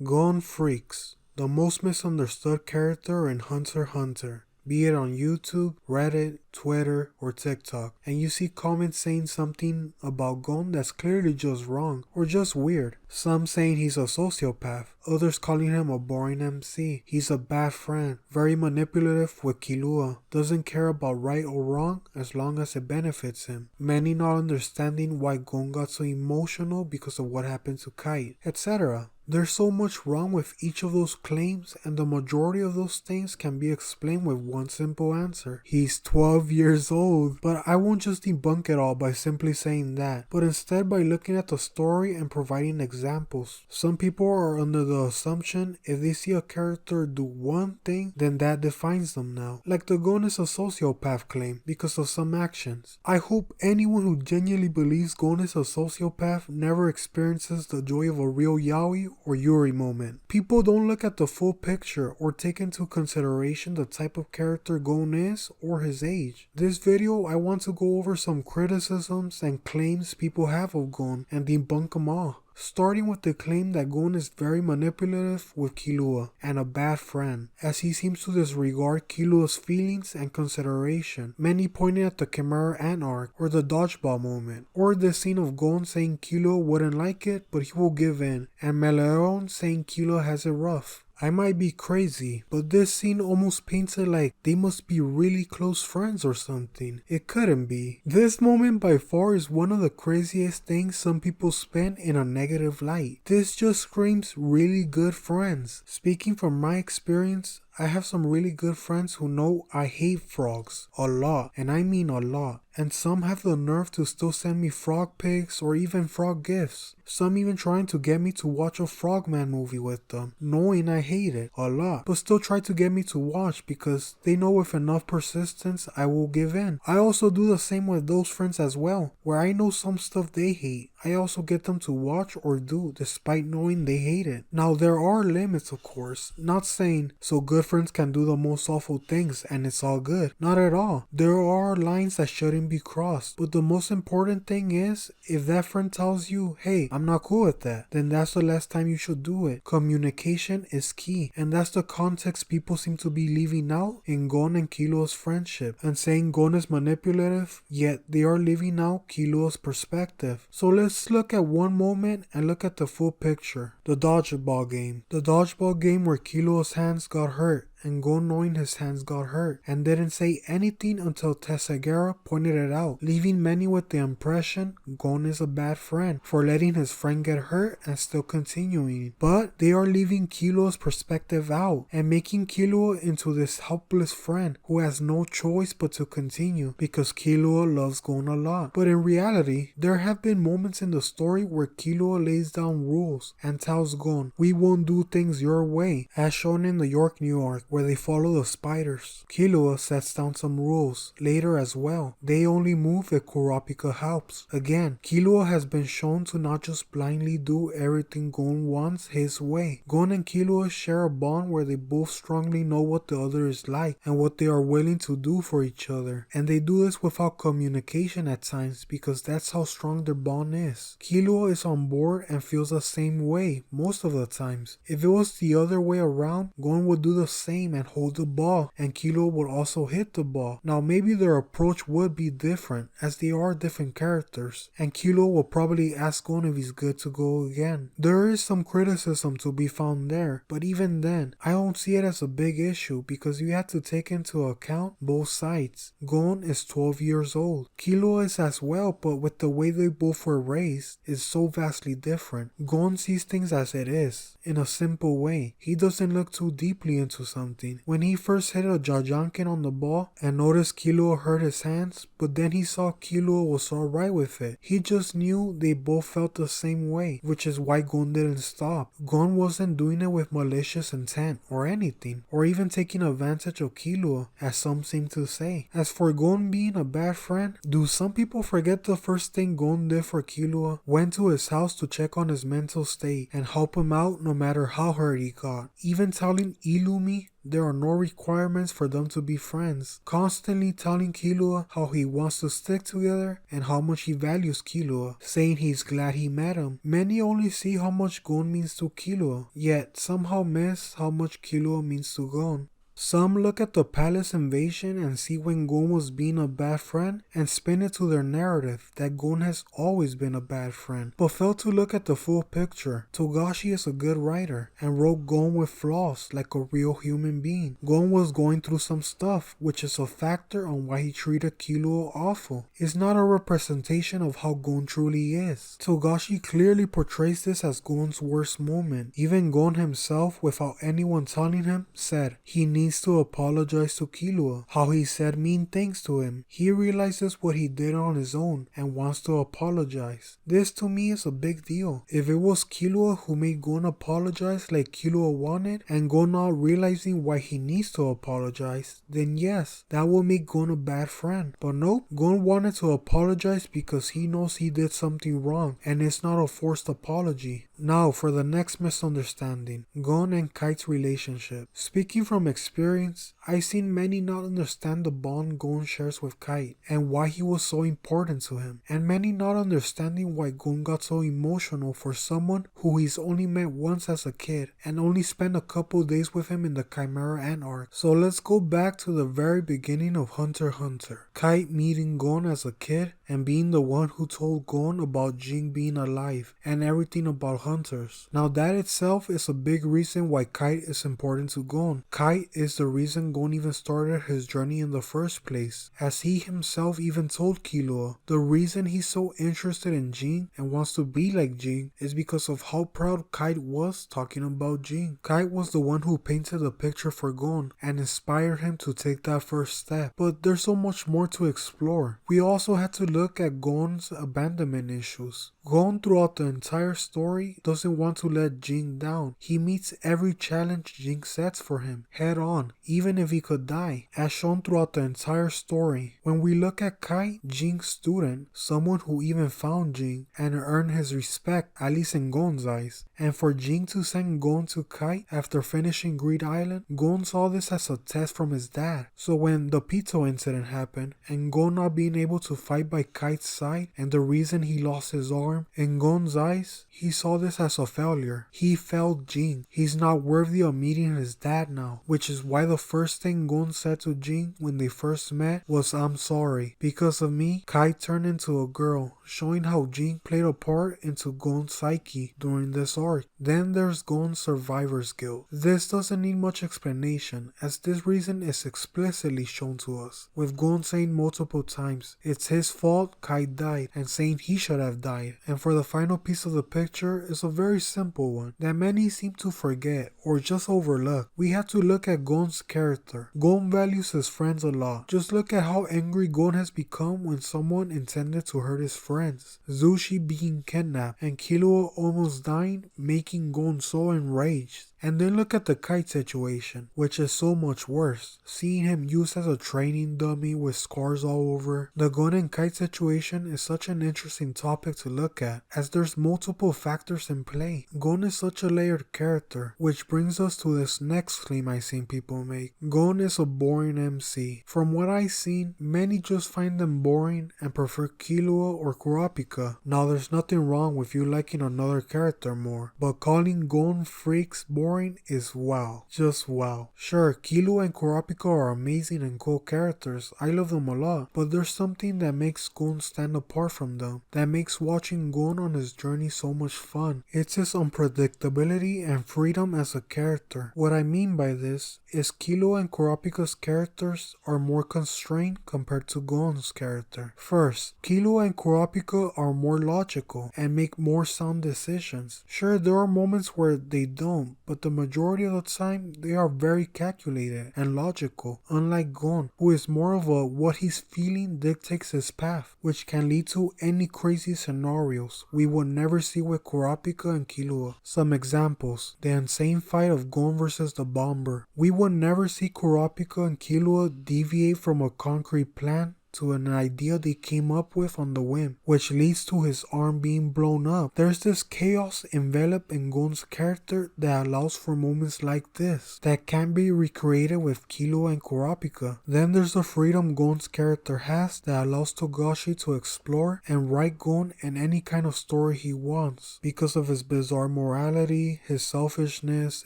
Gon Freecss, the most misunderstood character in Hunter x Hunter, be it on YouTube, Reddit, Twitter, or TikTok, and you see comments saying something about Gon that's clearly just wrong or just weird. Some saying he's a sociopath, others calling him a boring MC. He's a bad friend, very manipulative with Killua, doesn't care about right or wrong as long as it benefits him. Many not understanding why Gon got so emotional because of what happened to Kite, etc. There's so much wrong with each of those claims, and the majority of those things can be explained with one simple answer. He's 12 years old. But I won't just debunk it all by simply saying that, but instead by looking at the story and providing examples. Some people are under the assumption if they see a character do one thing, then that defines them now. Like the Gon is a sociopath claim because of some actions. I hope anyone who genuinely believes Gon is a sociopath never experiences the joy of a real yaoi or yuri moment. People don't look at the full picture or take into consideration the type of character Gon is or his age. This video I want to go over some criticisms and claims people have of Gon and debunk them all. Starting with the claim that Gon is very manipulative with Killua and a bad friend, as he seems to disregard Killua's feelings and consideration, many pointing at the Chimera Ant arc, or the dodgeball moment, or the scene of Gon saying Killua wouldn't like it but he will give in, and Meleon saying Killua has it rough. I might be crazy, but this scene almost paints it like they must be really close friends or something. It couldn't be. This moment by far is one of the craziest things some people spin in a negative light. This just screams really good friends. Speaking from my experience, I have some really good friends who know I hate frogs a lot, and I mean a lot. And some have the nerve to still send me frog pics or even frog gifts. Some even trying to get me to watch a Frogman movie with them, knowing I hate it a lot, but still try to get me to watch because they know with enough persistence I will give in. I also do the same with those friends as well, where I know some stuff they hate. I also get them to watch or do despite knowing they hate it. Now there are limits, of course, not saying so good friends can do the most awful things and it's all good. Not at all. There are lines that shouldn't be crossed, but the most important thing is if that friend tells you, hey, I'm not cool with that, then that's the last time you should do it. Communication is key, and that's the context people seem to be leaving out in Gon and Killua's friendship, and saying Gon is manipulative, yet they are leaving out Killua's perspective. So let's look at one moment and look at the full picture. The dodgeball game. The dodgeball game where Killua's hands got hurt and Gon knowing his hands got hurt and didn't say anything until Tessagera pointed it out, leaving many with the impression Gon is a bad friend for letting his friend get hurt and still continuing. But they are leaving Killua's perspective out and making Killua into this helpless friend who has no choice but to continue because Killua loves Gon a lot. But in reality, there have been moments in the story where Killua lays down rules and tells Gon, we won't do things your way, as shown in the York New arc, where they follow the spiders. Killua sets down some rules later as well. They only move if Kurapika helps. Again, Killua has been shown to not just blindly do everything Gon wants his way. Gon and Killua share a bond where they both strongly know what the other is like and what they are willing to do for each other. And they do this without communication at times because that's how strong their bond is. Killua is on board and feels the same way most of the times. If it was the other way around, Gon would do the same and hold the ball, and Killua would also hit the ball. Now maybe their approach would be different as they are different characters, and Killua will probably ask Gon if he's good to go again. There is some criticism to be found there, but even then, I don't see it as a big issue because you have to take into account both sides. Gon is 12 years old. Killua is as well, but with the way they both were raised is so vastly different. Gon sees things as it is, in a simple way. He doesn't look too deeply into something. When he first hit a Jajanken on the ball and noticed Killua hurt his hands, but then he saw Killua was alright with it. He just knew they both felt the same way, which is why Gon didn't stop. Gon wasn't doing it with malicious intent or anything, or even taking advantage of Killua, as some seem to say. As for Gon being a bad friend, do some people forget the first thing Gon did for Killua? Went to his house to check on his mental state and help him out no matter how hurt he got. Even telling Illumi there are no requirements for them to be friends, constantly telling Killua how he wants to stick together and how much he values Killua, saying he's glad he met him. Many only see how much Gon means to Killua, yet somehow miss how much Killua means to Gon. Some look at the palace invasion and see when Gon was being a bad friend and spin it to their narrative that Gon has always been a bad friend, but fail to look at the full picture. Togashi is a good writer and wrote Gon with flaws like a real human being. Gon was going through some stuff, which is a factor on why he treated Killua awful. It's not a representation of how Gon truly is. Togashi clearly portrays this as Gon's worst moment. Even Gon himself, without anyone telling him, said he needs to apologize to Killua, how he said mean things to him. He realizes what he did on his own and wants to apologize. This to me is a big deal. If it was Killua who made Gon apologize like Killua wanted, and Gon not realizing why he needs to apologize, then yes, that would make Gon a bad friend. But nope, Gon wanted to apologize because he knows he did something wrong, and it's not a forced apology. Now for the next misunderstanding, Gon and Kite's relationship. Speaking from experience, I've seen many not understand the bond Gon shares with Kite and why he was so important to him, and many not understanding why Gon got so emotional for someone who he's only met once as a kid and only spent a couple days with him in the Chimera Ant arc. So let's go back to the very beginning of Hunter x Hunter. Kite meeting Gon as a kid and being the one who told Gon about Jing being alive and everything about hunters. Now that itself is a big reason why Kite is important to Gon. Kite is the reason Gon even started his journey in the first place, as he himself even told Killua the reason he's so interested in Jing and wants to be like Jing is because of how proud Kite was talking about Jing. Kite was the one who painted the picture for Gon and inspired him to take that first step. But there's so much more to explore. We also had to look at Gon's abandonment issues. Gon throughout the entire story doesn't want to let Jing down. He meets every challenge Jing sets for him head on, even if he could die, as shown throughout the entire story. When we look at Kite, Jing's student, someone who even found Jing and earned his respect, at least in Gon's eyes, and for Jing to send Gon to Kite after finishing Greed Island, Gon saw this as a test from his dad. So when the Pito incident happened and Gon not being able to fight by Kite's side and the reason he lost his arm, in Gon's eyes, he saw this as a failure. He failed Jing. He's not worthy of meeting his dad now, which is why the first thing Gon said to Jing when they first met was, "I'm sorry. Because of me, Kite turned into a girl," showing how Jing played a part into Gon's psyche during this arc. Then there's Gon's survivor's guilt. This doesn't need much explanation, as this reason is explicitly shown to us, with Gon saying multiple times it's his fault Kite died and saying he should have died. And for the final piece of the picture is a very simple one that many seem to forget or just overlook. We have to look at Gon's character. Gon values his friends a lot. Just look at how angry Gon has become when someone intended to hurt his friends. Zushi being kidnapped and Killua almost dying, making Gon so enraged. And then look at the Kite situation, which is so much worse. Seeing him used as a training dummy with scars all over. The Gon and Kite situation is such an interesting topic to look at, as there's multiple factors in play. Gon is such a layered character, which brings us to this next claim I've seen people make. Gon is a boring MC. From what I've seen, many just find them boring and prefer Killua or Kurapika. Now there's nothing wrong with you liking another character more, but calling Gon Freecss boring is wow. Just wow. Sure, Killua and Kurapika are amazing and cool characters. I love them a lot, but there's something that makes Gon stand apart from them, that makes watching Gon on his journey so much fun. It's his unpredictability and freedom as a character. What I mean by this is Killua and Kurapika's characters are more constrained compared to Gon's character. First, Killua and Kurapika are more logical and make more sound decisions. Sure, there are moments where they don't, but the majority of the time they are very calculated and logical, unlike Gon, who is more of a what he's feeling dictates his path, which can lead to any crazy scenarios we would never see with Kurapika and Killua. Some examples: the insane fight of Gon versus the Bomber. We would never see Kurapika and Killua deviate from a concrete plan to an idea they came up with on the whim, which leads to his arm being blown up. There's this chaos enveloped in Gon's character that allows for moments like this that can be recreated with Killua and Kurapika. Then there's the freedom Gon's character has that allows Togashi to explore and write Gon in any kind of story he wants because of his bizarre morality, his selfishness,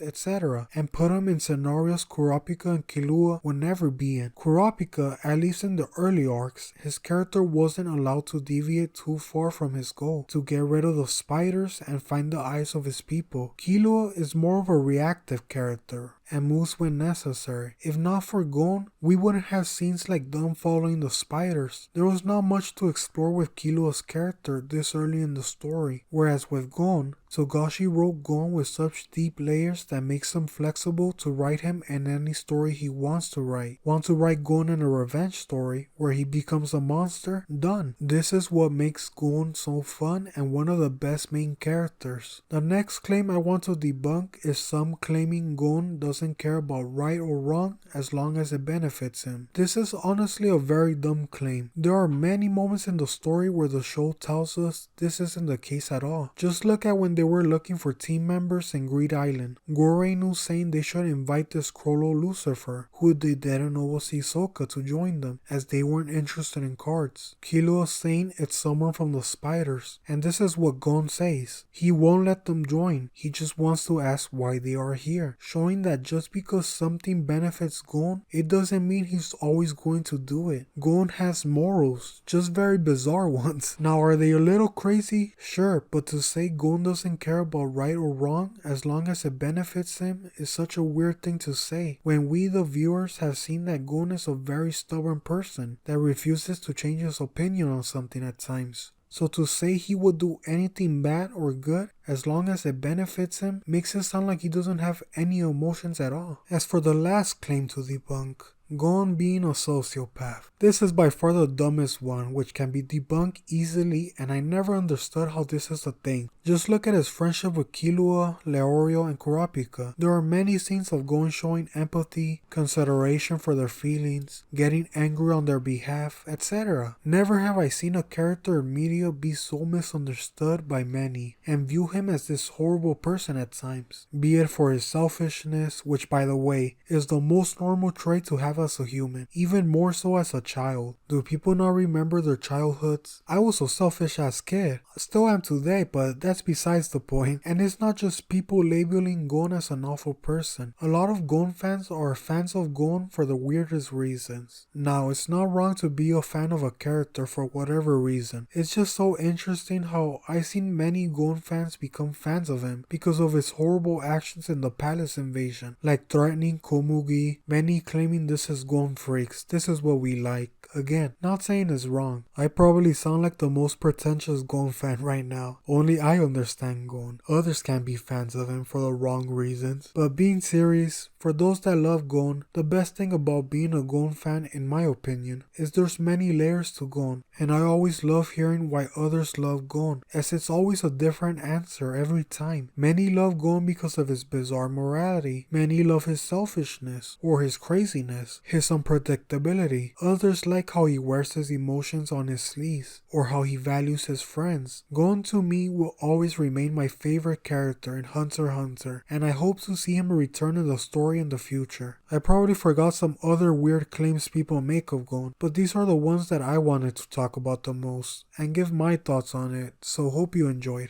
etc., and put him in scenarios Kurapika and Killua would never be in. Kurapika, at least in the early arcs, his character wasn't allowed to deviate too far from his goal to get rid of the spiders and find the eyes of his people. Killua is more of a reactive character and moves when necessary. If not for Gon, we wouldn't have scenes like them following the spiders. There was not much to explore with Killua's character this early in the story, whereas with Gon, Togashi wrote Gon with such deep layers that makes him flexible to write him in any story he wants to write. Want to write Gon in a revenge story where he becomes a monster? Done. This is what makes Gon so fun and one of the best main characters. The next claim I want to debunk is some claiming Gon doesn't care about right or wrong as long as it benefits him. This is honestly a very dumb claim. There are many moments in the story where the show tells us this isn't the case at all. Just look at when they were looking for team members in Greed Island. Gorey knew saying they should invite this Krollo Lucifer, who they didn't know was Hisoka, to join them, as they weren't interested in cards. Killua saying it's someone from the spiders, and this is what Gon says. He won't let them join, he just wants to ask why they are here, showing that just because something benefits Gon, it doesn't mean he's always going to do it. Gon has morals, just very bizarre ones. Now, are they a little crazy? Sure, but to say Gon doesn't care about right or wrong as long as it benefits him is such a weird thing to say, when we the viewers have seen that Gon is a very stubborn person that refuses to change his opinion on something at times. So to say he would do anything bad or good as long as it benefits him makes it sound like he doesn't have any emotions at all. As for the last claim to debunk, Gon being a sociopath. This is by far the dumbest one, which can be debunked easily, and I never understood how this is a thing. Just look at his friendship with Killua, Leorio, and Kurapika. There are many scenes of Gon showing empathy, consideration for their feelings, getting angry on their behalf, etc. Never have I seen a character in media be so misunderstood by many, and view him as this horrible person at times. Be it for his selfishness, which by the way, is the most normal trait to have as a human, even more so as a child. Do people not remember their childhoods? I was a selfish ass kid. Still am today, but that's besides the point. And it's not just people labeling Gon as an awful person. A lot of Gon fans are fans of Gon for the weirdest reasons. Now, it's not wrong to be a fan of a character for whatever reason. It's just so interesting how I've seen many Gon fans become fans of him because of his horrible actions in the palace invasion, like threatening Komugi, many claiming this is Gon Freecss, this is what we like. Again, not saying it's wrong. I probably sound like the most pretentious Gon fan right now. Only I understand Gon. Others can be fans of him for the wrong reasons. But being serious, for those that love Gon, the best thing about being a Gon fan, in my opinion, is there's many layers to Gon. And I always love hearing why others love Gon, as it's always a different answer every time. Many love Gon because of his bizarre morality. Many love his selfishness, or his craziness, his unpredictability. Others like how he wears his emotions on his sleeves, or how he values his friends. Gon to me will always remain my favorite character in Hunter x Hunter, and I hope to see him return in the story in the future. I probably forgot some other weird claims people make of Gon, but these are the ones that I wanted to talk about the most, and give my thoughts on it, so hope you enjoyed.